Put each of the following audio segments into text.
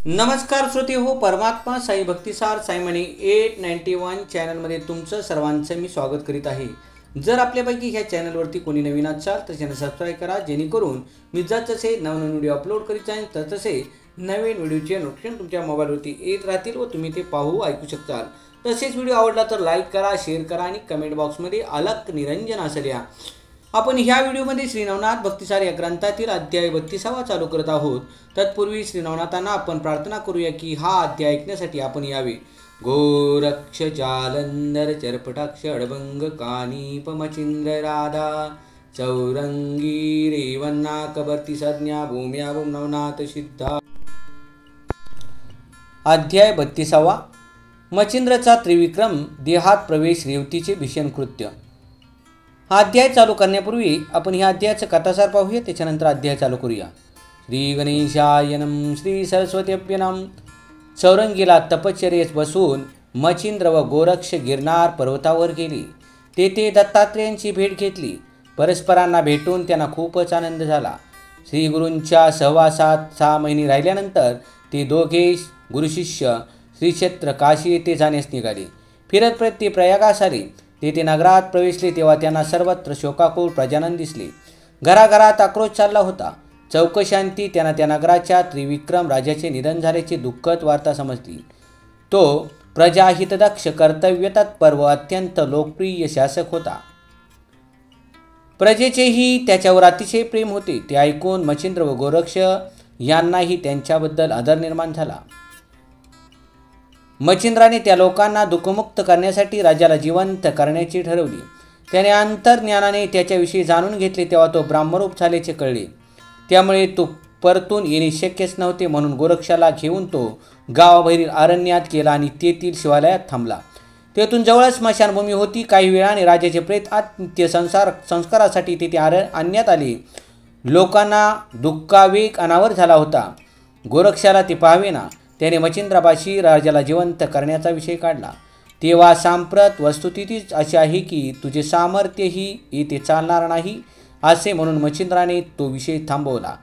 नमस्कार श्रोते हो, परमात्मा साई भक्तिसार साईमणी 891 चॅनलमध्ये तुमचं सर्वांचं मी स्वागत करीत आहे। जर आपल्यापैकी ह्या चॅनलवरती कोणी नवीन असाल तर चॅनल सबस्क्राईब करा, जेणेकरून मी जसे नवनवीन व्हिडिओ अपलोड करीत जाईन तर तसे नवीन व्हिडिओचे नोटिफिकेशन तुमच्या मोबाईलवरती येत राहतील व तुम्ही ते पाहू ऐकू शकता। तसेच व्हिडिओ आवडला तर लाईक करा, शेअर करा आणि कमेंट बॉक्समध्ये अलग निरंजन असं लिहा। आपण ह्या व्हिडिओमध्ये श्री नवनाथ भक्तिसार या ग्रंथातील अध्याय 32 चालू करत आहोत। तत्पूर्वी श्री नवनाथांना आपण प्रार्थना करूया की हा अध्याय ऐकण्यासाठी आपण यावे। गोरक्ष जालंधर चरपटाक्ष अडभंग कानीप मचिंद्र राधा चौरंगी रेवन्ना कबर्ती संज्ञा भूम्या भूम नवनाथ सिद्धा। अध्याय 32 मचिंद्रचा त्रिविक्रम देहात प्रवेश रेवतीचे भीषण कृत्य। हा अध्याय चालू करण्यापूर्वी आपण ह्या अध्यायाचं कथासार पाहूया, त्याच्यानंतर अध्याय चालू करूया। श्री गणेशाय नमः। श्री सरस्वतीभ्यो नमः। चौरंगीला तपश्चर्येस बसून मचिंद्र व गोरक्ष गिरनार पर्वतावर गेले। तेथे दत्तात्रेयांची भेट घेतली। परस्परांना भेटून त्यांना खूपच आनंद झाला। श्री गुरूंच्या सहवासात 6 महिने राहिल्यानंतर ते दोघे गुरुशिष्य श्री क्षेत्र काशी येथे जाण्यास निघाले। फिरत प्रति प्रयागास आले। तेथे नगरात प्रवेशले तेव्हा त्यांना सर्वत्र शोकाकुल प्रजानन दिसले। घराघरात आक्रोश चालला होता। चौकशांती त्यांना त्या नगराच्या त्रिविक्रम राजाचे निधन झाल्याची दुःखद वार्ता समजली। तो प्रजाहितदक्ष कर्तव्यतत्पर व अत्यंत लोकप्रिय शासक होता। प्रजेचेही त्याच्यावर अतिशय प्रेम होते। ते ऐकून मचिंद्र व गोरक्ष यांनाही त्यांच्याबद्दल आदर निर्माण झाला। मचिंद्राने त्या लोकांना दुःखमुक्त करण्यासाठी राजाला जिवंत करण्याची ठरवली। त्याने अंतर्ज्ञानाने त्याच्याविषयी जाणून घेतले तेव्हा तो ब्राह्मरूप झाल्याचे कळले। त्यामुळे तो परतून येणे शक्यच नव्हते, म्हणून गोरक्षाला घेऊन तो गावाबाहेरील अरण्यात गेला आणि तेथील शिवालयात थांबला। तेथून जवळच स्मशानभूमी होती। काही वेळाने राजाचे प्रेत अंत्य संस्कारासाठी तेथे आणण्यात आले। लोकांना दुःखावेग अनावर झाला होता। गोरक्षाला ते पाहावेना। त्याने मचिंद्रापाशी राजाला जिवंत करण्याचा विषय काढला। तेव्हा सांप्रत वस्तुस्थितीच अशी आहे की तुझे सामर्थ्यही येथे चालणार नाही असे म्हणून मचिंद्राने तो विषय थांबवला।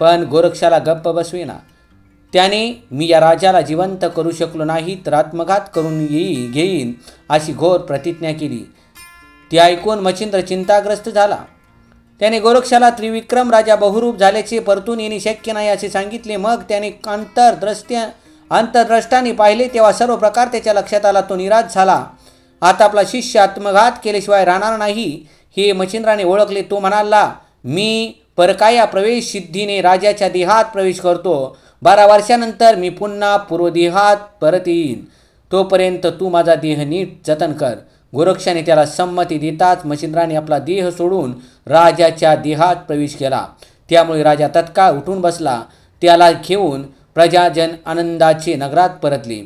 पण गोरक्षाला गप्प बसवेना। त्याने मी या राजाला जिवंत करू शकलो नाही तर आत्मघात करून घेईन अशी घोर प्रतिज्ञा केली। ते ऐकून मचिंद्र चिंताग्रस्त झाला। त्याने गोरक्षाला त्रिविक्रम राजा बहुरूप झाल्याचे परतून येणे शक्य नाही असे सांगितले। मग त्याने अंतर्द्रष्टाने पाहिले तेव्हा सर्व प्रकार त्याच्या लक्षात आला। तो निराश झाला। आता आपला शिष्य आत्मघात केल्याशिवाय राहणार नाही हे मचिंद्राने ओळखले। तो म्हणाला, मी परकाया प्रवेश सिद्धीने राजाच्या देहात प्रवेश करतो। 12 वर्षानंतर मी पुन्हा पूर्वदेहात परत येईन। तोपर्यंत तू माझा देह नीट जतन कर। गोरक्षाने त्याला संमती देताच मचिंद्राने आपला देह सोडून राजाच्या देहात प्रवेश केला। त्यामुळे राजा तत्काळ उठून बसला। त्याला घेऊन प्रजाजन आनंदाचे नगरात परतले।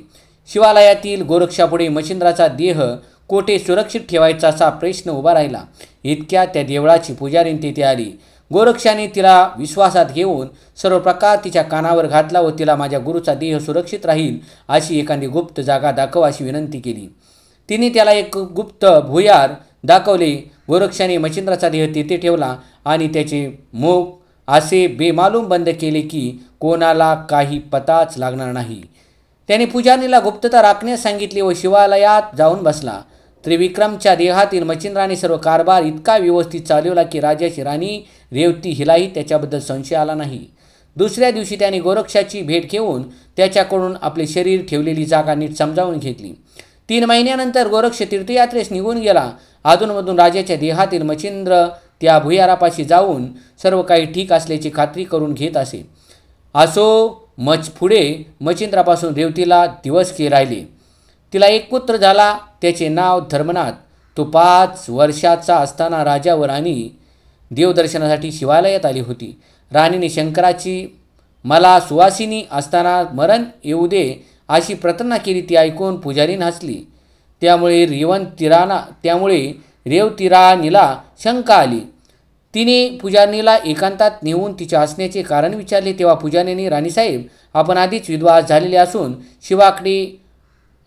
शिवालयातील गोरक्षापुढे मचिंद्राचा देह कोठे सुरक्षित ठेवायचा असा प्रश्न उभा राहिला। इतक्यात त्या देवळाची पुजारीण तेथे आली। गोरक्षाने तिला विश्वासात घेऊन सर्व प्रकार तिच्या कानावर घातला व तिला माझ्या गुरुचा देह सुरक्षित राहील अशी एखादी गुप्त जागा दाखव अशी विनंती केली। तिने त्याला एक गुप्त भुयार दाखवले। गोरक्षाने मचिंद्राचा देह तेथे ठेवला आणि त्याचे मुख असे बेमालूम बंद केले की कोणाला काही पताच लागणार नाही। त्याने पुजारीला गुप्तता राखण्यास सांगितले व शिवालयात जाऊन बसला। त्रिविक्रमच्या देहातील मचिंद्राने सर्व कारभार इतका व्यवस्थित चालवला की राजाची राणी रेवती हिलाही त्याच्याबद्दल संशय आला नाही। दुसऱ्या दिवशी त्याने गोरक्षाची भेट घेऊन त्याच्याकडून आपले शरीर ठेवलेली जागा नीट समजावून घेतली। 3 महिन्यानंतर गोरक्ष तीर्थयात्रेस निघून गेला। अधूनमधून राजाच्या देहातील मचिंद्र त्या भुयारापाशी जाऊन सर्व काही ठीक असल्याची खात्री करून घेत असे। पुढे मचिंद्रापासून रेवतीला दिवस राहिले। तिला एक पुत्र झाला। त्याचे नाव धर्मनाथ। तो 5 वर्षाचा असताना राजा व राणी देवदर्शनासाठी शिवालयात आली होती। राणीने शंकराची मला सुवासिनी असताना मरण येऊ दे अशी प्रार्थना केली। ती ऐकून पुजारीण हसली। त्यामुळे रेवतीराणीला शंका आली। तिने पुजारणीला एकांतात नेऊन तिच्या हसण्याचे कारण विचारले। तेव्हा पुजारीने, राणीसाहेब, आपण आधीच विधवा झालेले असून शिवाकडे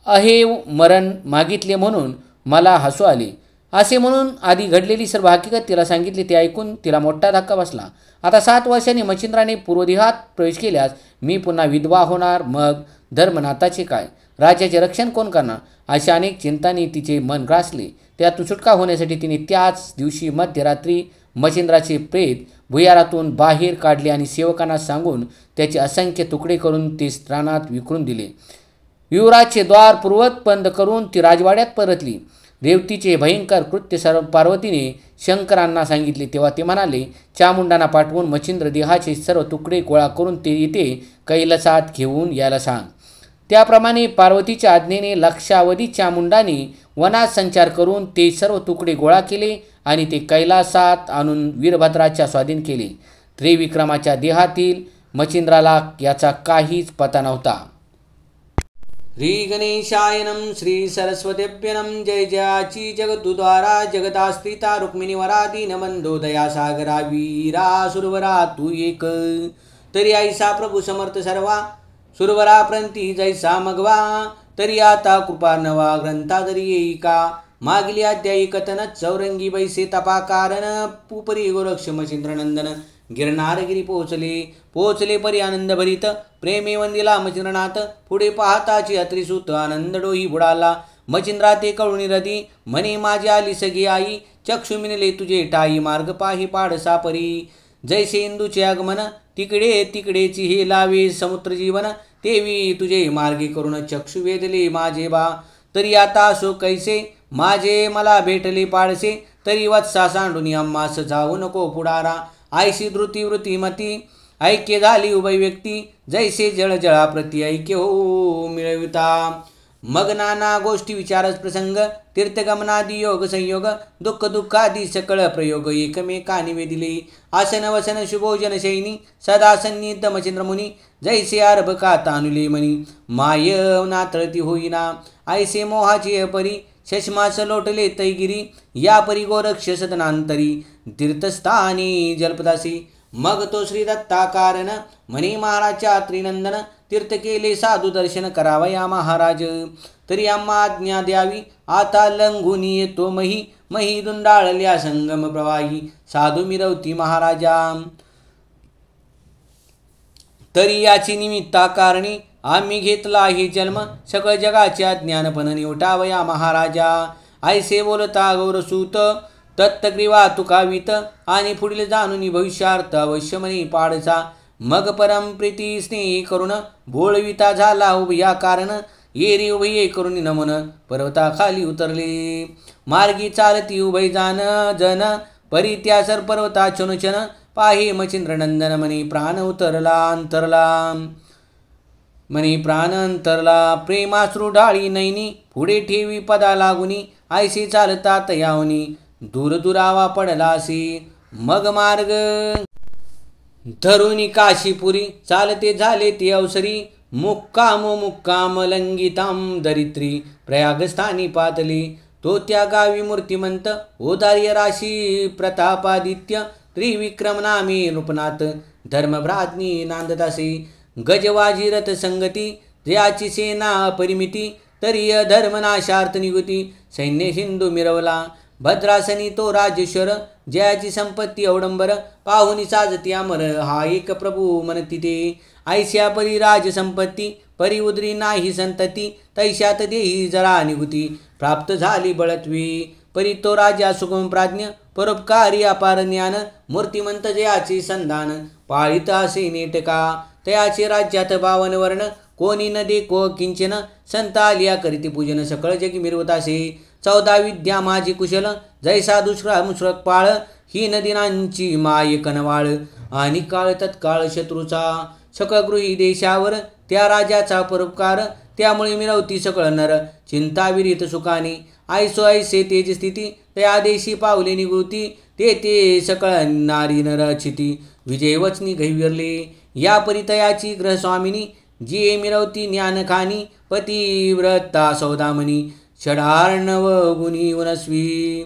अहेव मरण मागितले म्हणून मला हसू आले। असे म्हणून आधी घडलेली सर्व हकीकत तिला सांगितली. ते ऐकून तिला मोठा धक्का बसला. आता 7 वर्षांनी मच्छिंद्राने पूर्वदेहात प्रवेश केल्यास मी पुन्हा विधवा होणार. मग धर्मनाथाचे काय? राज्याचे रक्षण कोण करणार? अशा अनेक चिंतांनी तिचे मन ग्रासले. त्यातून सुटका होण्यासाठी तिने त्याच दिवशी मध्यरात्री मच्छिंद्राचे प्रेत भुयारातून बाहेर काढले आणि सेवकांना सांगून त्याचे असंख्य तुकडे करून ते रानात विखरून दिले. युवराजचे द्वार पूर्वत बंद करून ती राजवाड्यात परतली. रेवतीचे भयंकर कृत्य सर्व पार्वतीने शंकरांना सांगितले. तेव्हा ते म्हणाले, चामुंडांना पाठवून मच्छिंद्र देहाचे सर्व तुकडे गोळा करून ते इथे कैलासात घेऊन यायला सांग. त्याप्रमाणे पार्वतीच्या आज्ञेने लक्षावधी चामुंडाने वनात संचार करून ते सर्व तुकडे गोळा केले आणि ते कैलासात आणून वीरभद्राच्या स्वाधीन केले. त्रिविक्रमाच्या देहातील मच्छिंद्राला याचा काहीच पता नव्हता. श्री गणेशायनम श्री सरस्वतीभ्यनम. जय जयाची जगतुद्वारा जगदास्त्रिता रुक्मिणी वरा दीनबंधो दया सागरा वीरा सुरवरा तू एक. तरी ऐसा प्रभू समर्थ सर्वा सुरवरा प्रंती जैसा मगवा. तरी आता कृपा नवा ग्रंथा तरी येई का. मागली अध्यायी कथन चौरंगी बैसे तपा कारण. पुपरी गोरक्ष मच्छिंद्रनंदन गिरनारगिरी पोचले परी आनंद भरीत. प्रेमे वंदिला मच्छिंद्रनाथ. पुढे पाहताची अत्रिसूत आनंद डोही बुडाला. मच्छिंद्रा ते कळुनी रदी म्हणे माझी आली सगी आई. चक्षु मिनले तुझे टाई मार्ग पाही पाडसा परी. जैसे इंदूचे आगमन तिकडे तिकडेची हे लावे समुद्र जीवन. तेवी तुझे मार्गे करून चक्षु वेधले माझे बा. तरी आता असो कैसे माझे मला भेटले पाडसे. तरी वत्सा सांडून आम्हास जाऊ नको पुढारा. आयशी धृती वृत्तीमती ऐक्य झाली उभय व्यक्ती. जैसे जळजळा प्रति ऐक्य हो मिळविता. मग नाना गोष्टी विचारच प्रसंग. तीर्थगमनादी योग संयोग दुःख दुःखादी सकळ प्रयोग एकमेकाने वेदिले. आसन वसन शुभोजन शैनी सदा सन्निध मच्छिंद्रमुनी. जैसे आरभका तानुले मनी माय नातळती होईना. ऐसे मोहाचे परी शशमास लोटले तैगिरी. या परी गोरक्ष सदनांतरी तीर्थस्थानी जल्पदासी. मग तो श्री दत्ता कारण म्हणे महाराजच्या त्रिनंदन. तीर्थ केले साधू दर्शन करावया महाराज. तरी आम्हा आज्ञा द्यावी आता लंघून येतो मही. मही दुंडाळल्या संगम प्रवाही साधू मिरवती महाराजा. तरी याची निमित्ता कारणी आम्ही घेतला ही जन्म. सकळ जगाच्या ज्ञानपण निवटावया महाराजा. ऐसे बोलता गौरसूत तत्तग्रीवा तुकावित. आणि पुढील जाणून भविष्यार्थ अवश्य म्हणे पाडचा. मग परम प्रीती स्नेही करून बोळविता झाला उभया कारण. येरी उभये करून नमन पर्वता खाली उतरले. मार्गी चालती उभय जान जन परित्यासर पर्वता चनुचन. पाहे मच्छिंद्रनंदन म्हणे प्राण उतरला अंतरला. म्हणे प्राण अंतरला. प्रेमाश्रू ढाळी नैनी पुढे ठेवी पदा लागुनी. ऐशी चालतात यावनी दूर दुरावा पडलासी. मग मार्ग धरुनी काशीपुरी चालते झाले ते अवसरी. मुक्काम लंगिताम दरित्री प्रयागस्थानी पातली. तो त्या गावी मूर्तिमंत औदार्य राशी प्रतापादित्य. त्रिविक्रम नामे नृपनाथ धर्मभ्राज्ञी नांदतासी. गजवाजी रथ संगती जयाची सेना परिमिती. तरी धर्मनाशार्थ निगुती सैन्य सिंधू मिरवला. भद्रासनी तो राजेश्वर जयाची संपत्ती अवडंबर. पाहुनी साजती अमर हा एक प्रभू म्हणती ते. ऐश्या परी राजसंपत्ती परी उदरी नाही संतती. तैशात देही जरा निगुती प्राप्त झाली बळत्वी. परी तो राजा सुगम प्राज्ञ परोपकारी अपार ज्ञान. मूर्तिमंत जयाची संधान पाळीत असे नेटका. तयाचे राज्यात 52 वर्ण कोणी न देखो किंचन. संत आलिया करीती पूजन सकळ जगी मिरवतासे. 14 विद्या माझी कुशल जैसा दुष्रा मुश्रक पाळ. ही नदीनांची माय कनवाळ आणि काळ तत्काळ शत्रूचा. सकळ गृही देशावर त्या राजाचा परोपकार. त्यामुळे मिरवती सकळ नर चिंता विरित सुखानी. ऐसो ऐसे तेज स्थिती त्या देशी पावले निवृत्ती. ते ते सकळ नारी नरचिती विजय वचनी गैविरले. या परितयाची ग्रहस्वामिनी जी मिरवती ज्ञानखानी. पतिव्रता सौदामणी षडार्णव गुणी वनस्वी.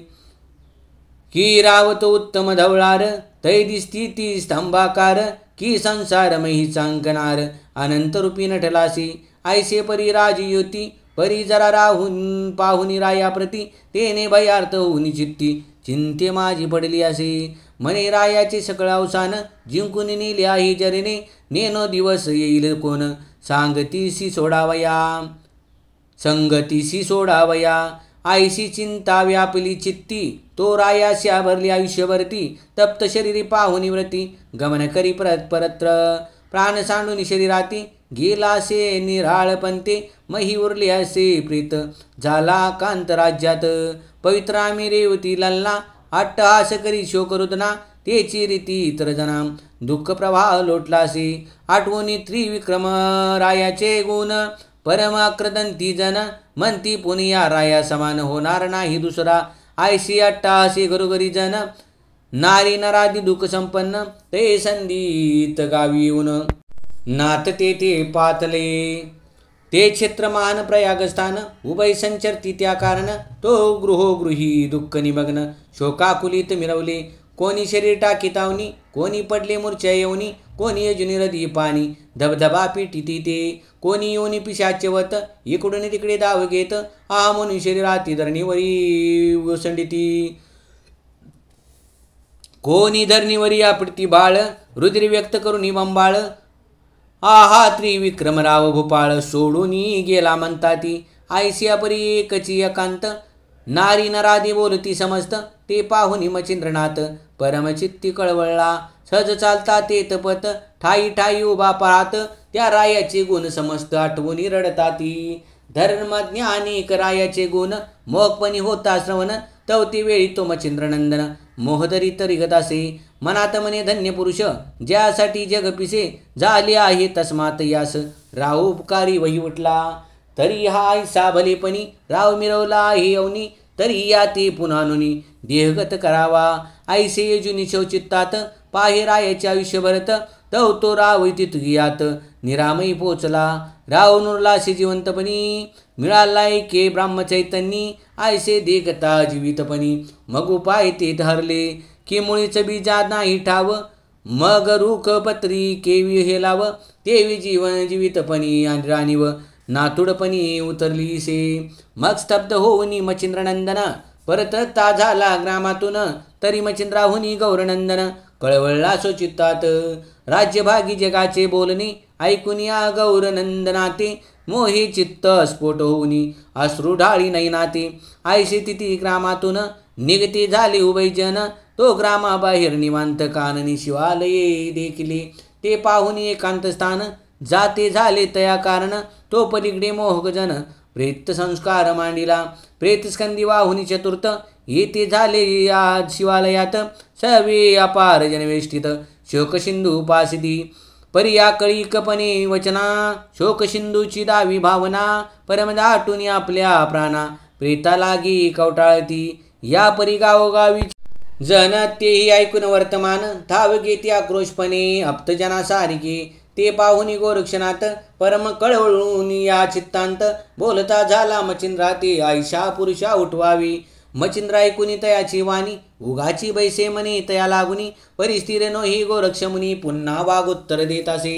की रावत उत्तम धवळार तै दिसती ती स्तंभाकार. की संसार मही चांकणार अनंतरूपी नटलासी. ऐसे परी राजयुती परी जरा राहून पाहुनी रायाप्रती तेने भयार्थ होऊन चित्ती चिंते माझी पडली असे म्हणे रायाचे सकळ अवसान जिंकून नेले आहे जरीने नेनो दिवस येईल कोण सांगतीसी सोडावया आईशी चिंता व्यापली चित्ती तो रायास्या भरली आयुष्यभरती तप्त शरीरी पाहुनी व्रती गमन करी परत्र प्राण सांडून शरीराती गेला असे निराळपंते मही उरले असे प्रीत झाला कांत राज्यात पवित्र आम्ही रेवती ललना अट्टहास करी शोकरुदना तेची रीती इतर जना दुःख प्रवाह लोटलासे आठवणी त्रिविक्रम रायाचे गुण परमाक्रदंती जन म्हणती पुनिया राया समान होणार नाही दुसरा आयशी अट्टाहासी घरोघरी जन नारी नरादी दुःख संपन्न ते संधीत गावी येऊन नाथ ते पातले ते क्षेत्रमान प्रयागस्थान उभय संचरती त्या कारण तो गृही दुःख निमग्न शोकाकुलित मिरवले कोणी शरीर टाकीतावनी कोणी पडले मूर्छा येऊनी कोणी यजुनी रदी पाणी धबधबा पिटीती ते कोणी योनी पिशाचवत इकडून तिकडे दाव घेत आ म्हणून शरीराती धरणीवरी ओसंडिती कोणी धरणीवरी आपटती बाळ रुद्र व्यक्त करून बंबाळ आहा त्रिविक्रमराव भूपाळ सोडून गेला म्हणता ती आयसिया परी एकची एकांत नारी नरादी बोलती समस्त ते पाहुनी मचिंद्रनाथ परमचित्ती कळवळला सहज चालता ते तपत ठाई ठाई उभा पाहत त्या रायाचे गुण समस्त आठवणी रडताती धर्मज्ञानिक रायाचे गुण मोहपणी होता श्रवण तवती वेळी तो मचिंद्रनंदन मोहदरी तरिगत असे मनात मने धन्य पुरुष ज्यासाठी जग पिसे झाले आहे तस्मात यास राव उपकारी वही उठला तरी हा ऐसा भलेपणी राव मिरवला आहे अवनी तरी या ते पुन्हा नुनी देहगत करावा ऐसे यजुनी शौचित्तात पाहे रायाचे आयुष्यभरत तव तो राव तिथगियात निरामयी पोचला राव नुरलासे जिवंतपणी मिळालाय के ब्राह्मचैतन्यी ऐसे देखता जीवितपणी मग उपाय ते धरले की मुळीच बीजा नाही ठाव मग रूख पत्री केवी हेलाव तेवी जीवितपणी आणि राणीव नातुडपणी उतरली से मग स्तब्ध होऊनी मचिंद्रनंदन परतता झाला ग्रामातून तरी मचिंद्राहुनी गौरनंदन कळवळला चित्तात राज्यभागी जगाचे बोलणे ऐकून या गौरनंदनाते मोहे चित्त स्फोट होऊनी अश्रू ढाळी नाही नाते आयशी तिथी ग्रामातून निगते झाले उभयजन तो ग्रामाबाहेर निवांत काननी शिवालये देखिले ते पाहुनी एकांत स्थान जाते झाले तया कारण तो पलीकडे मोहकजन प्रेत संस्कार मांडिला प्रेतस्कंदी वाहुनी चतुर्थ येथे झाले या शिवालयात सवे अपार जनवेष्टित शोकसिंधू उपासिती पर्याकळीकपणे वचना शोकसिंधूची दावी भावना परम दाटून आपल्या प्राणा प्रेता लागी कवटाळती या परी गावोगावी जन तेही ऐकून वर्तमान धाव घेती आक्रोशपणे अप्तजना सारिके ते पाहुनी गोरक्षणात परम कळवळून या चित्तांत बोलता झाला मचिंद्रा ते आयशा पुरुषा उठवावी मचिंद्रा ऐकुनी तयाची वाणी उगाची बैसे मनी तया लागुनी परिस्थिर नो ही गोरक्ष मुनी पुन्हा वागोत्तर देत असे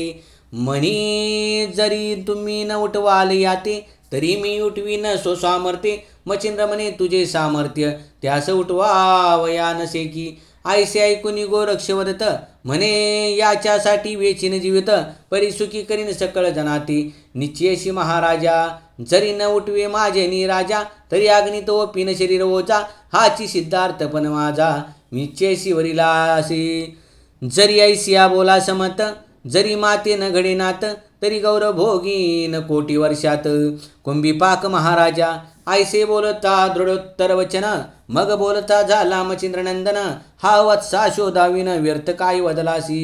म्हणी जरी तुम्ही न उठवाल याते तरी मी उठवीन सामर्थ्य मचिंद्र म्हणे तुझे सामर्थ्य त्यास उठवावया नसे की ऐसे ऐकुनी गोरक्षवरत म्हणे याच्यासाठी वेचीन जीवित परिसुखी करीन सकळ जनाती निश्चयशी महाराजा जरी न उठवे माझे नि राजा तरी अग्नित ओपीन शरीर ओजा हाची सिद्धार्थ पण माझा निश्चयशी वरिला असे जरी ऐसिया बोला समत जरी माते न घडेनात तरी गौरव भोगीन कोटी वर्षात कुंभीपाक महाराजा ऐसे बोलता दृढोत्तर वचन मग बोलता झाला मचिंद्रनंदन हा वत्सा शोधाविन व्यर्थ काय वदलासी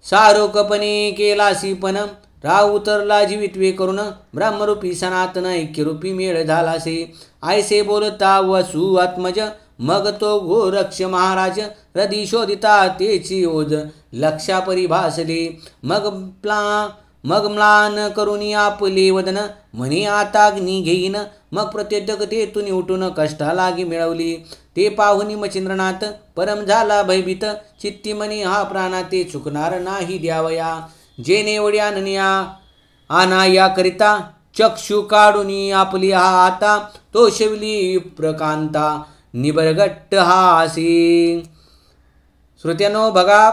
सारोकपणे केलासी पण राव उतरला जीवितवे करून ब्रह्मरूपी सनातन ऐक्यरूपी मेळ झालासे ऐसे बोलता वसु आत्मज मग तो गोरक्ष महाराज हृदी शोधिता तेची ओज लक्षा परिभासले मग म्लान करुनी आपले वदन म्हणे आता अग्नी घेईन मग प्रत्युद्योग तेथून उठून कष्टा लागी मिळवली ते पाहुनी मचिंद्रनाथ परम झाला भयभीत चित्ती म्हणे हा प्राणा ते चुकणार नाही द्यावया जेने एवढ्या अनन्या आना या करिता चक्षु काढून आपली हाता तोषविली विप्रकांता निबरगट्ट हासी. श्रोत्यानो बघा,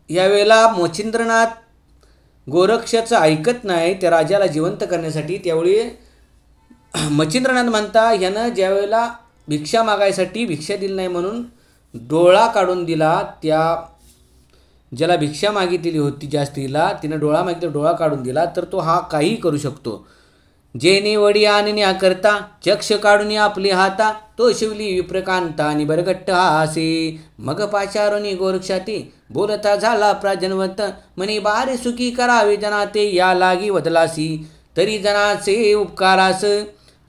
यावेळेला मच्छिंद्रनाथ गोरक्षाचं ऐकत नाही त्या राजाला जिवंत करण्यासाठी. त्यावेळी मच्छिंद्रनाथ म्हणता, ह्यानं ज्यावेळेला भिक्षा मागायसाठी भिक्षा दिली नाही म्हणून डोळा काढून दिला. त्या ज्याला भिक्षा मागितलेली होती ज्या स्त्रीला, तिनं डोळा मागितला, डोळा काढून दिला, तर तो हा काही करू शकतो. जेने वडी आणण्या करता चक्ष काढून आपली हाता तो शिवली विप्रकांता आणि बरगट्ट हासे. मग पाचारुनी गोरक्षाती बोलता झाला प्राजनवंत म्हणे बारे सुखी करावे जनाते या लागी वदलासी. तरी जनाचे उपकारास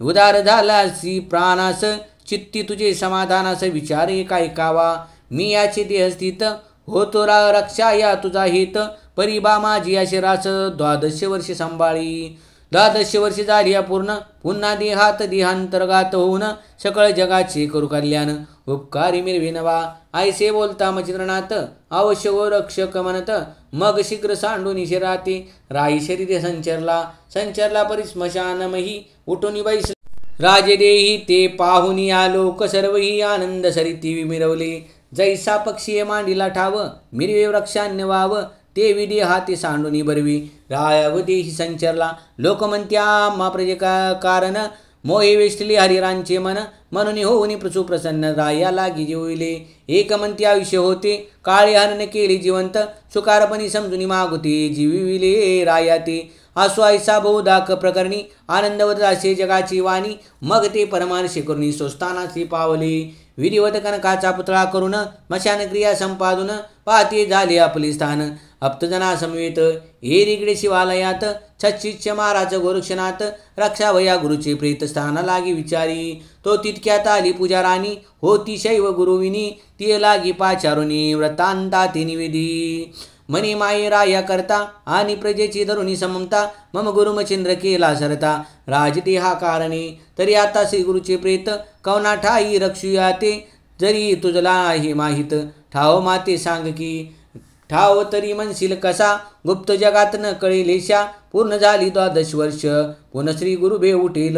उदार झालासी प्राणास चित्ती तुझे समाधानास विचारे काय कावा. मी याचे देहस्थित होतो रक्षा या तुझा हित परिबा माझी शिरास 12 वर्षे सांभाळी. 12 वर्षे झाली अपूर्ण पुन्हा देहात देहांतर्गात होऊन सकळ जगाचे करू कल्याण उपकारी मिरविनवा. ऐसे बोलता मच्छिंद्रनाथ अवश्य गोरक्षक म्हणत मग शीघ्र सांडून शिराते राई शरीर संचरला परिस्मशानमही उठून बैस राजदेही ते पाहुनी आलोक सर्वही आनंद सरिती मिरवले. जैसा पक्षी मांडीला ठाव मिरवे वृक्षान्य वाव ते विधी हाती सांडूनी बरवी रायाव देही संचरला. लोक म्हणत्या मा प्रजे कारण मोहे वेष्टली हरिरांचे मन म्हणून होऊनी प्रसन्न राया लागी जिविले. एक म्हणते आयुष्य होते काळे हरण केले जिवंत सुकारपणी समजून मागुते जीविले राया ते. असो ऐसा बहुदाक प्रकरणी आनंदवत असे जगाची वाणी मग ते परमानशी करून स्वस्थानाची पावले. विधिवत कनकाचा पुतळा करून मशान क्रिया संपादून पाहते झाले आपले स्थान. अप्तजना समवेत एरिकडे शिवालयात छच्छिच्छ महाराज गोरक्षनाथ रक्षावया गुरुचे प्रेत स्थाना लागी विचारी. तो तितक्यात आली पूजा राणी होती शैव गुरुविनी ती लागी पाचारुनी व्रतांता ती निवेदी. मनी माये राया करता आणि प्रजेची धरुणी सममता मम गुरु मच्छिंद्र केला सरता. राजते हा कारणे तरी आता श्री गुरुचे प्रेत कवना ठाई रक्षुया ते जरी तुझला आहे माहित ठाव माते सांग की ठाव तरी म्हणशील कसा गुप्त जगात न कळेलेशा. पूर्ण झाली 12 वर्ष पुन श्री गुरु भे उठेल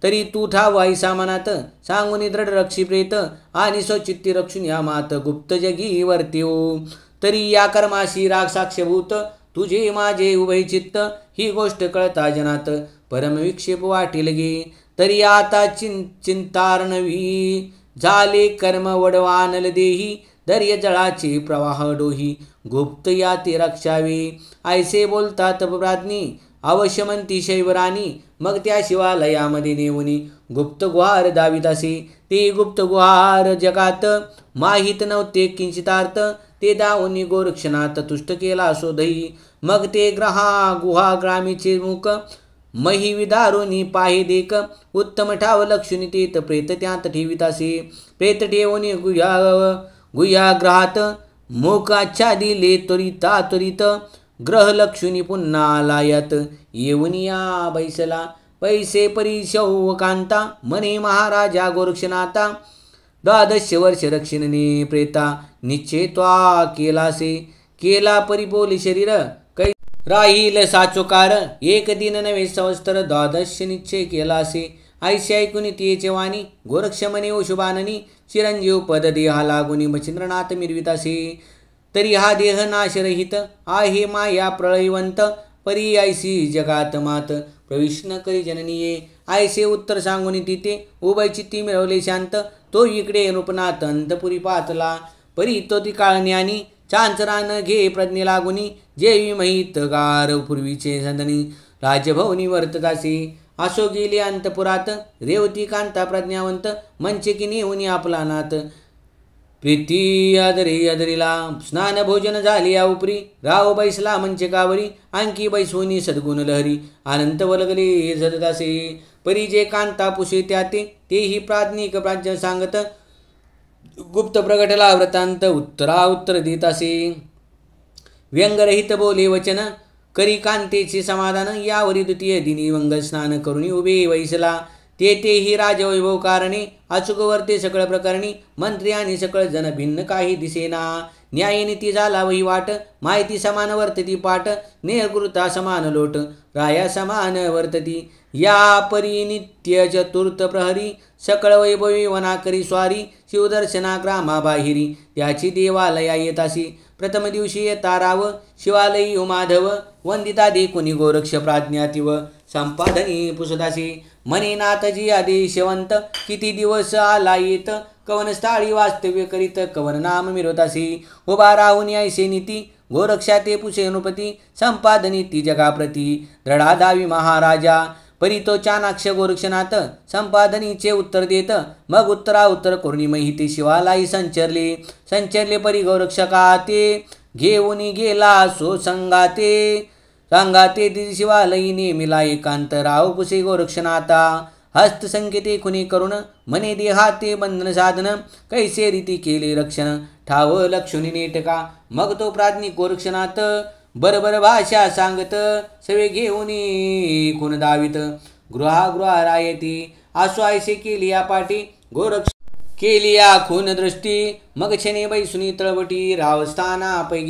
तरी तू ठाव ऐसा मनात सांगून दृढ रक्षी प्रेत आणि स्वचित्ती रक्षून या मात गुप्त जगी वर्त्यो. तरी या कर्माशी राग साक्षभूत तुझे माझे उभय चित्त ही गोष्ट कळता जनात परमविक्षेप वाटेल गे. तरी आता चिंतारणवी झाले कर्म वडवानल देही दर्य जळाचे प्रवाह डोही गुप्त या ते रक्षावे. ऐसे बोलतात प्राज्ञी अवश्य म्हणती शैवराणी मग त्या शिवालयामध्ये नेऊनी गुप्त गुहार दावित असे. ते गुप्त गुहार जगात माहित नव्हते किंचितार्थ ते दावनी गोरक्षनाथ तुष्ट केला शोधही. मग ते गुहा ग्रामीचे मुख मही विदारुनी पाहे देक उत्तम ठाव लक्षुनी तेत प्रेत त्यात ठेवित असे. प्रेत ठेवून गुह्याग्रहात मुख आच्छादिले त्वरित ग्रह लक्षुनी पुन्हा लायात येऊन या बैसला. पैसे परिशौकांता मने महाराजा गोरक्षनाथा 12 वर्ष रक्षिणने प्रेता निश्चय त्वा केलासे. केला परिपोली शरीर कै राहील साचोकार एक दिन नवे संवत्सर 12 निश्चय केलासे. ऐसे ऐकून तिचे वाणी गोरक्ष म्हणे ओ शुभाननी चिरंजीव पद देहा लागुनी मच्छिंद्रनाथ मिरवितासे. तरी हा देह नाशरहित आहे माया प्रळयवंत परी ऐसी जगात मात प्रविष्ण करी जननीये. ऐसे उत्तर सांगून तिथे उभय चित्ती मिळवले शांत. तो इकडे नृपनाथ अंतपुरी पातला परी तो ती काळण्यानी चांचरान घे प्रज्ञे लागुनी जेवी महित गार पूर्वीचे संदनी राजभवनी वर्तदासी. असो गेले अंतपुरात रेवती कांता प्रज्ञावंत मंचे की नेऊनी आपला नाथ. प्रीती अदरीला स्नान भोजन झाले या उपरी राव बैसला मंचे कावरी आणखी बैसोनी सद्गुण लहरी अनंत वलगले जददासे. परी जे कांता पुसे त्याते तेही प्राज्ञिक प्राज्ञ सांगत गुप्त प्रगटला व्रतांत उत्तर देत असे. व्यंगरहित बोले वचन करी कांतेचे समाधान यावरी द्वितीय दिनी मंगल स्नान करुणी उभे वैसला. तेही राजवैभव कारणे अचूक वर्ते सकळ प्रकरणी मंत्री आणि सकळ जन भिन्न काही दिसेना. न्यायनीती झाला वहिवाट, माहिती समान वर्तती पाठ, नेहकृता समान लोट, राया समान वर्तती, या परी नित्य चतुर्थ प्रहरी, सकळ वैभवी वना करी स्वारी, शिवदर्शना ग्रामा बाहिरी, त्याची देवालया येतासी, प्रथम दिवशी येता राव, शिवालयी माधव, वंदिता देखुनी गोरक्ष प्राज्ञातीव, संपादनी पुसदासी, म्हणे नाथजी आदेशवंत, किती दिवस आला येत, कवन स्थाळी वास्तव्य करीत, कवन नाम मिरवतासी, उभा राहून ऐसे नीती, गोरक्षा ते पुसे नृपती, संपादनी ती जगाप्रती, दृढादावी महाराजा, परी तो चाणाक्ष गोरक्षनाथ, संपादनीचे उत्तर देत, मग उत्तरा उत्तर करुणी ते शिवालाही संचरले परी गोरक्षका ते, घेऊन गेला सो संगाते शिवालयी नेमिला एकांत, राव पुसे गोरक्षनाथा, हस्तसंकेते खुनी करुण, मने देहाते बंधन साधन, कैसे रीती केले रक्षण, ठाव लक्षुनी नेटका, मग तो प्राज्ञिक गोरक्षनाथ, बरबर भाषा सांगत, सवे घेऊन कोण दावित, गृहा रायती, आसो ऐसे केली या पाठी, गोरक्ष केली या खून दृष्टी, मग क्षणे बैसुनी तळवटी, राव स्थाना पै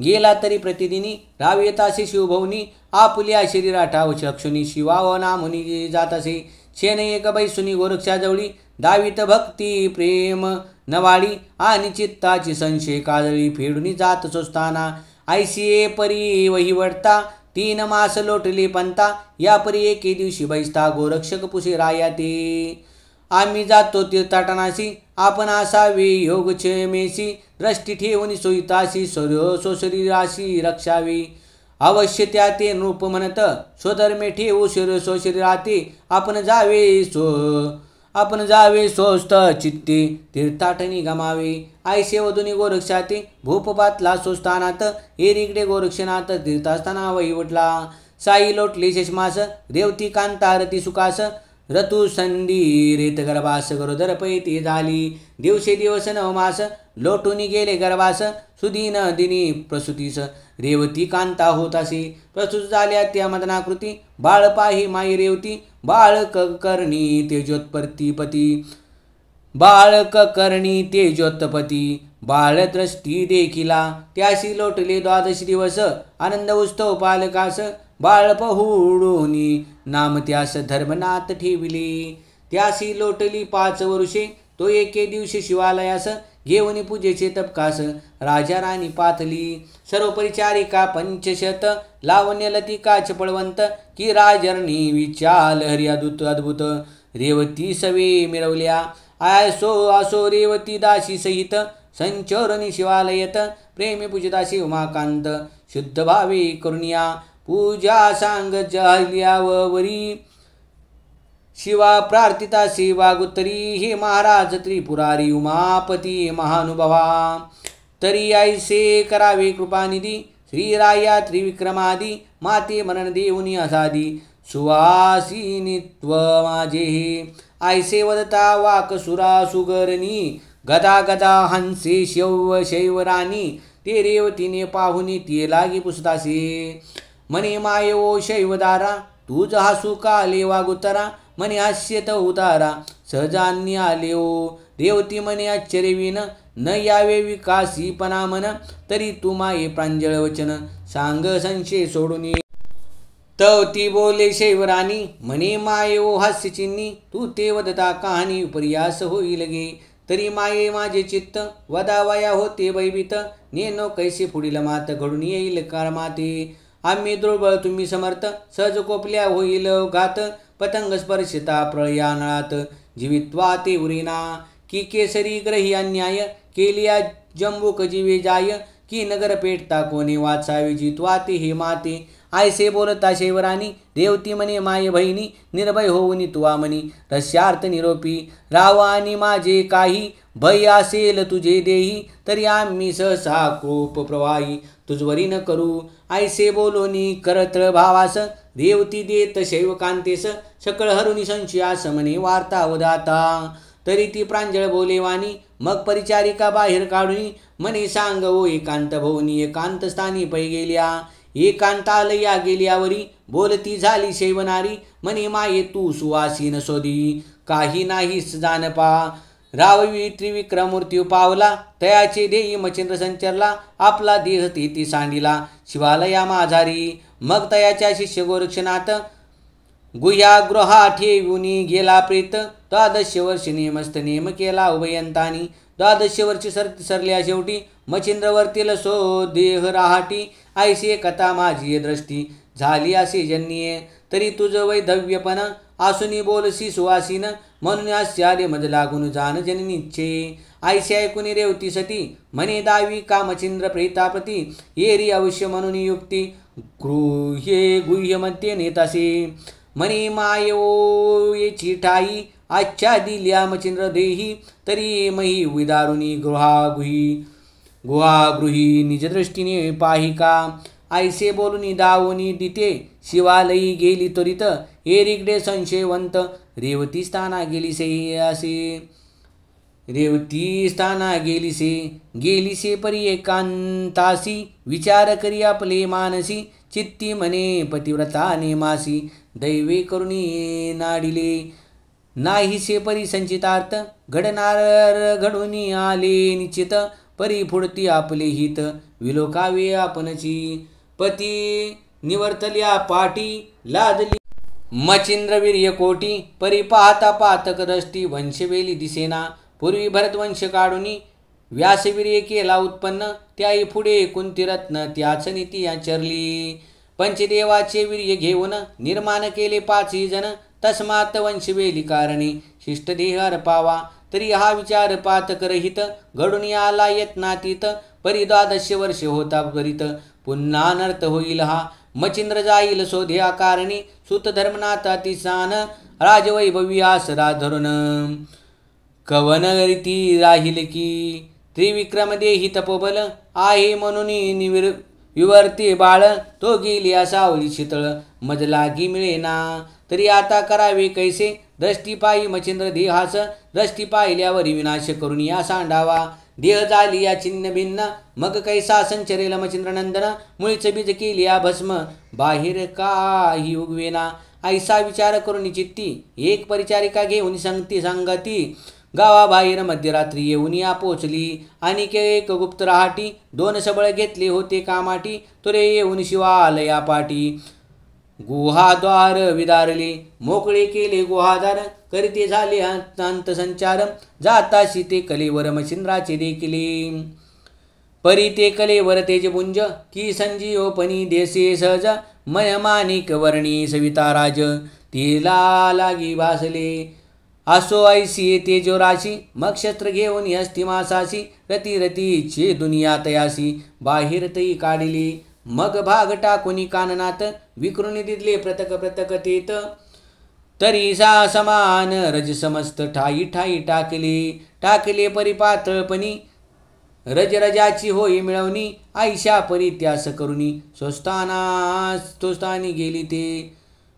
गेला तरी प्रतिदिनी, राव येतासे शिवभवनी, आपुल्या शरीरा ठाव चक्षुनी, शिवाव नामुनी जातासे, क्षण एक बैसुनी गोरक्षाजवळी, दावित भक्ती प्रेम नवाळी, आणि चित्ताची संशय काजळी, फेडुनी जात सोस्ताना, ऐसिये परी वहिवडता, 3 मास लोटले पंता, या परी एके दिवशी बैसता, गोरक्षक पुसे राया ते, आम्ही जातो तीर्थाटनासी, आपण असावे योग क्षमेसी, दृष्टी ठेवून सोयितासी, शरीराशी रक्षावी, अवश्य त्या ते नृप म्हणत, स्वधर्मे ठेवू शरीराते, आपण जावे स्वस्थ चित्ते, तीर्थाटनी गमावे, ऐसे वधुनी गोरक्षाते, भूपपातला सोस्थानात, एरिकडे गोरक्षनाथ, तीर्थास्थाना वहिवटला, साई लोटले शशमास, रेवती कांतारती सुखास, ऋतू संधी रेत गर्भास, गरोदर पैती झाली, दिवसे दिवस नवमास, लोटून गेले गर्भास, सुदीन दिनी प्रसूतीस, रेवती कांता होतासी, प्रसूत झाल्या त्या मदनाकृती, बाळ पाही माई रेवती, बाळक करणी तेजोत्पती, बाळ दृष्टी देखिला, त्याशी लोटले 12 दिवस, आनंद उत्सव पालकास, बाळ पहुडोनी नाम त्यास धर्मनाथ ठेविले, त्याशी लोटली 5 वर्षे, तो एके दिवशी शिवालयास, घेऊन पूजेचे तपकास, राजा राणी पाथली, सर्व परिचारिका 500, लावण्य लतिका चपळवंत, की राजरणी विचाल हरी अद्भुत, रेवती सवे मिरवल्या, आसो रेवती दासी सहित, संचरणी शिवालयत, प्रेमी पूजिताशी उमाकांत, शुद्ध भावे करुणिया, पूजा सांग जाल्यावरी, शिवा प्रार्थिता सेवागुत्तरी, हे महाराज त्रिपुरारी उमापती महानुभवा, तरी ऐसे करावे कृपानिधी, श्रीराया त्रिविक्रमादी, माते मरण देऊनी असादी, सुवासिनीत्व माझे हे, ऐसे वदता वाकसुरा सुगरणी, गदा हंसे शैवराणी, ते रेवतीने पाहुनी ते लागी पुसतासे, म्हणे माये ओ शैवदारा, तुझ हासू का आले वागुतरा, म्हणे हास्यत उतारा, सहजान्य आले ओ, रेवती म्हणे आश्चर्यविन, न यावे विकासीपणा मन, तरी तू माये प्रांजळ वचन, सांग संशय सोडून, तव ती बोले शैवराणी, म्हणे माये ओ हास्यचिन्नी, तू ते वदता कहाणी विपर्यास होईल गे, तरी माये माझे चित्त, वदावया होते भयभीत, नेनो कैसे पुढील मात, घडून येईल कार माते, आम्ही दुर्बळ तुम्ही समर्थ, सहज कोपल्या होईल घात, पतंग स्पर्शिता प्रळयानळात, जीवित्वा ते उरिना, की केसरी ग्रही अन्याय, केलिया जंबुक जीवे जाय, की नगर पेटता कोणी वाचावे, जित्वा ते हे माते, ऐसे बोलता शैवराणी, रेवती म्हणे माये बहिणी, निर्भय होऊन तुवा म्हणी, रस्यार्थ निरोपी, राव आणि माझे काही, भय असेल तुझे देही, तरी आम्ही सहसा कोप प्रवाही, तुझवरी न करू, ऐसे बोलोनी करतळ भावास, रेवती देत शैवकांतेस, सकळ हरुणी संशयास, म्हणे वार्ता वदाता, तरी ती प्रांजळ बोलेवानी, मग परिचारिका बाहेर काढून, म्हणे सांग ओ एकांत भवनी, एकांत स्थानी पै गेल्या, एकांतालया गेल्यावरी, बोलती झाली शैवनारी, म्हणे माये तू सुवासीन सोदी, काही नाहीस जानपा, राववी त्रिविक्रम मृत्यू पावला, तयाचे देई मच्छिंद्र संचरला, आपला देह तेथे सांडिला शिवालया माझारी. मग तयाच्या शिष्य गोरक्षनाथ गुह्यागृहा ठेवूनी गेला प्रेत. 12 वर्षी नेमस्थ नेम केला उभयंतानी. 12 वर्षी सरल्या शेवटी मच्छिंद्रवर्तील सो देह राहाटी. ऐसे कथा माझी दृष्टी झाली असे जन्ये, तरी तुझ वैधव्यपण आसुनी बोलसी सुवासीन. म्हणून आले मज लागून जाण जननीच्छे. ऐसे ऐकून रेवती सती म्हणे दावी का मच्छिंद्र प्रेतापती. येरी अवश्य म्हणून युक्ती गुह्य मध्ये नेतासे. म्हणे मायेची ठाई आच्छा दिल्या मच्छिंद्र देही. तरी मही विदारुणी गुहागृही निजदृष्टीने पाहिका. ऐसे बोलून दावोनी दिते शिवालयी गेली त्वरित. एरिकडे संशयवंत रेवती स्थाना गेलीसे परी एकांतासी. विचार करी आपले मानसी. चित्ती म्हणे पतिव्रता नेमासी. दैवे करुणी नाडिले नाहीसे परी संचितार्थ. घडणार घडून आले निश्चित. परी फुडती आपले हित विलोकावे आपणची. पती निवर्तल्या पाटी लादली मच्छिंद्रवीर्य कोटी. परी पाहता पातक दृष्टी वंशवेली दिसेना. पूर्वी भरतवंश काढुनी व्यासवीर्य केला उत्पन्न. त्याही पुढे कुंतीरत्न त्याच नीती आचरली. पंचदेवाचे वीर्य घेऊन निर्माण केले 5 जण. तस्मात वंशवेली कारणे शिष्टदेह अर्पावा. तरी हा विचार पातक रहित घडून आला यत्नातीत. परी 12 वर्ष होता करीत पुन्हा अनर्थ होईल हा. मच्छिंद्र जाईल शोध्या कारणी. सुत धर्मनाथ अतिसान राजवैभवी आसरा धरून. कवन रीती राहील की त्रिविक्रम देही तपोबल. आहे म्हणून विवर्ते बाळ. तो गेली सावली शीतळ मज लागी मिळेना. तरी आता करावे कैसे दृष्टी पायी मच्छिंद्र देहास. दृष्टी पाहिल्यावर विनाश करून या सांडावा. देह झाली या छिन्न भिन्न. मग कैसा संचरेल मच्छिंद्रनंदन. मुळीच बीज केली या भस्म बाहेर काही उगवेना. ऐसा विचार करून चित्ती एक परिचारिका घेऊन सांगती. गावाबाहेर मध्यरात्री येऊन या पोचली. आणि एक गुप्त राहाटी 2 सबळ घेतले होते कामाटी. तुरे येऊन शिवालया पाटी. गुहाद्वार विदारले मोकळे केले गुहादार. करीते झाले अंत संचार. जाताशी ते कलेवर मच्छिंद्राचे देखिले. परी ते कलेवर तेजपुंज की संजीवपणी देसे सहज. माणिक वर्णी सविता राज तिला लागी भासले. असो ऐसी तेजो राशी. मग शस्त्र घेऊन हस्तिमासासी. रती दुनिया तयासी बाहेर तई काढिली. मग भाग टाकुनी काननात विकृणी दिदले प्रतक तेत. तरी समान रज समस्त ठाई टाकले परिपातळपणी. रजाची होई मिळवणी. आयशा परी त्यास करुणी स्वस्थानी गेली ते.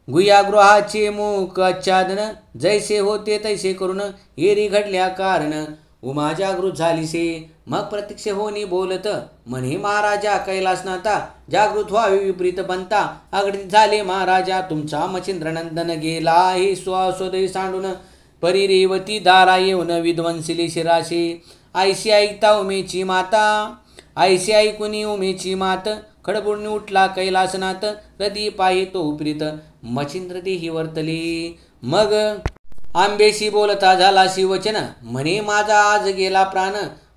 गुह्यागृहाचे मुख आच्छादन जैसे होते तैसे करून. एरी घडल्या कारण उमा जागृत झालीसे. मग प्रत्यक्ष होनी बोलत म्हणे महाराजा कैलासनाथा. जागृत व्हावे विपरीत बनता. अगणित झाले महाराजा तुमचा मच्छिंद्रनंदन गेला हे स्वदेही सांडून. परी रेवती दारा येऊन विध्वंसिले शिराशे. ऐशी ऐकता उमेची माता. ऐशी ऐकुनी उमेची मात. खडबुडणी उठला कैलासनाथ. हृदय पाहे तो उपरीत मच्छिंद्र देही वर्तले. मग आंबेशी बोलता झाला शिवचन म्हणे माझा आज गेला प्राण.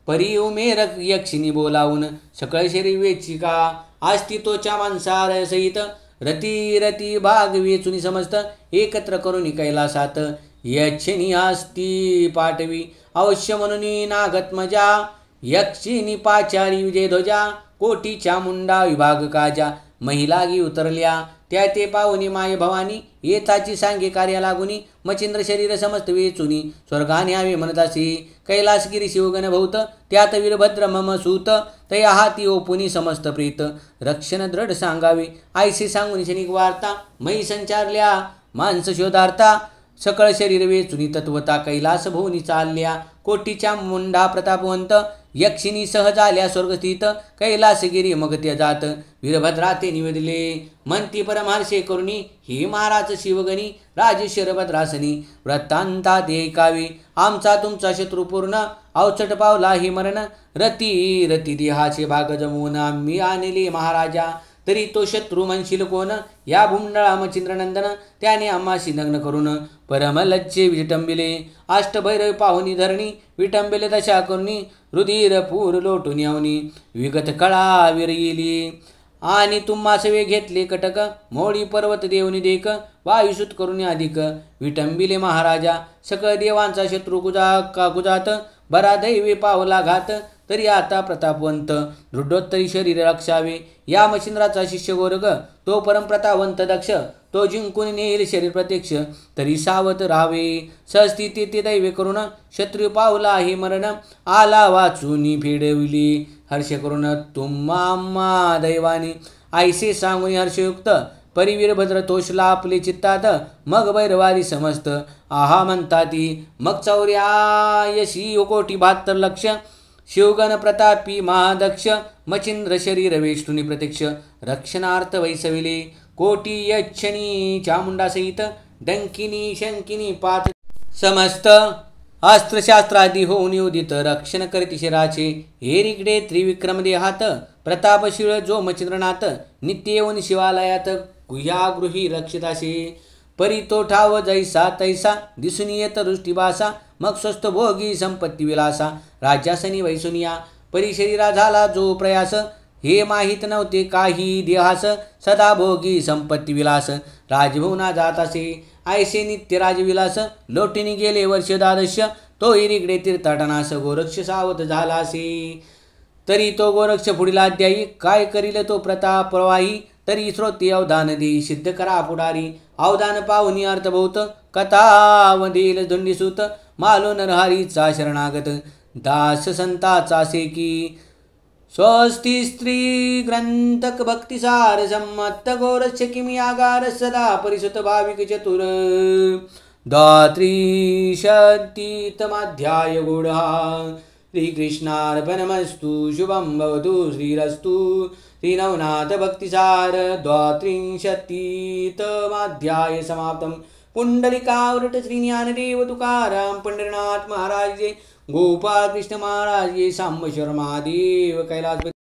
परी उमेर यक्षिणी बोलावून सकळ शरीर वेचिका. अस्तित्वच्या माणसार सहित रती भाग वेचुनी समस्त. एकत्र करून कैलासात यक्षिणी हस्ती पाठवी. अवश्य म्हणून नागत्मजा यक्षिणी पाचारी विजयध्वजा. कोटीच्या मुंडा विभाग काजा महिलागी उतरल्या. त्या ते पाहुनी माय भवानी. येताची सांगे कार्या लागुनी. मच्छिंद्र शरीर समस्त वेचुनी स्वर्गाने हवे म्हणतासी. कैलासगिरी शिवगण भौत त्यात वीरभद्र मम सूत. तया हाती ओपुनी समस्त प्रीत रक्षण दृढ सांगावे. ऐसे सांगून क्षणिक वार्ता मही संचारल्या माणस शोधार्था. सकळ शरीर वेचुनी तत्वता कैलास भोवनी चालल्या. कोटीच्या मुंडा प्रतापवंत यक्षिणी सहज आल्या स्वर्गस्थित कैलासगिरी मग त्या जात वीरभद्रा ते निवेदले म्हणती परमहर्षे करुणी हे महाराज शिवगणी राजेश्वर भद्रासनी वृत्तांतात ऐकावे आमचा तुमचा शत्रू पूर्ण अवचट पावला हे मरण रती रती देहाचे भाग जमवून आम्ही आणले महाराजा तरी तो शत्रू म्हणशील कोण या भूमंडळा मच्छिंद्रनंदन त्याने आम्हाशी लग्न करून परमलज्जे विटंबिले अष्टभैरव पाहुनी धरणी विटंबिले दशा करुणी रुधिर पूर लोटून यावनी विगत कळा विरगिली आणि तुम्हा सवे घेतले कटक मोडी पर्वत देवनी देक वायुसूत करून अधिक विटंबिले महाराजा सकळ देवांचा शत्रू गुजात बरा दैवे पावला घात तरी आता प्रतापवंत दृढोत्तरी शरीर रक्षावे या मच्छिंद्राचा शिष्य गोरग तो परमप्रतापवंत दक्ष तो जिंकून नेईल शरीर प्रत्यक्ष तरी सावध राहावे सहस्थिती ते दैवे करून शत्रू पावला हे मरण आला वाचून फेडविली हर्ष करून तुम्हा दैवानी ऐसे सांगून हर्षयुक्त परिवीरभद्र तोषला आपले चित्तात मग भैरवारी समस्त आहा म्हणताती मग चौर्यायशी कोटी 72 लक्ष शिवगण प्रतापी महादक्ष मचिंद्र शरीर वेष्टुनी प्रत्यक्ष रक्षणार्थ वैसविले कोटी यच्छनी चामुंडासहित डंकिनी शंकिनी पाच समस्त अस्त्रशास्त्रादी होऊन उदित रक्षण करीत शिराचे एरिकडे त्रिविक्रम देहात प्रतापशीळ जो मचिंद्रनाथ नित्य येऊन शिवालयात गुह्यागृही रक्षिताशे परी तो ठाव जैसा तैसा दिसून येत दृष्टीभासा मग स्वस्त भोगी संपत्ती विलासा राज्यासनी वैसुनिया परी शरीरा झाला जो प्रयास हे माहीत नव्हते काही देहास सदा भोगी संपत्ती विलास राजभुवना जात असे ऐसे नित्य राजविलास लोटीने गेले वर्ष द्वादश तो इरिकडे तीर्थाटनास गोरक्ष सावध झाला असे तरी तो गोरक्ष पुढील अध्यायी काय करील तो प्रताप प्रवाही तरी श्रोते अवधान दे सिद्ध करा पुढारी अवधान पाहुनी अर्थभूत कथा वधील धुंडीसूत मालो नरहरीचा शरणागत दास संताचा से की स्वस्ति स्त्री ग्रंथक भक्तिसार सम्मत गोरक्ष किमियागार सदा परिसुत भाविक चतुर द्वात्रिशतीतमाध्याय गुढा श्रीकृष्णार्पणमस्तु शुभं भवतु श्रीरस्तु श्रीनवनाथ भक्तिसार द्वात्रिशतीतमाध्याय समाप्तम् पुंडलिकावृत श्रीज्ञानदेव तुकाराम पंढरीनाथ महाराज गोपाल कृष्ण महाराज सांब शर्मा देव कैलास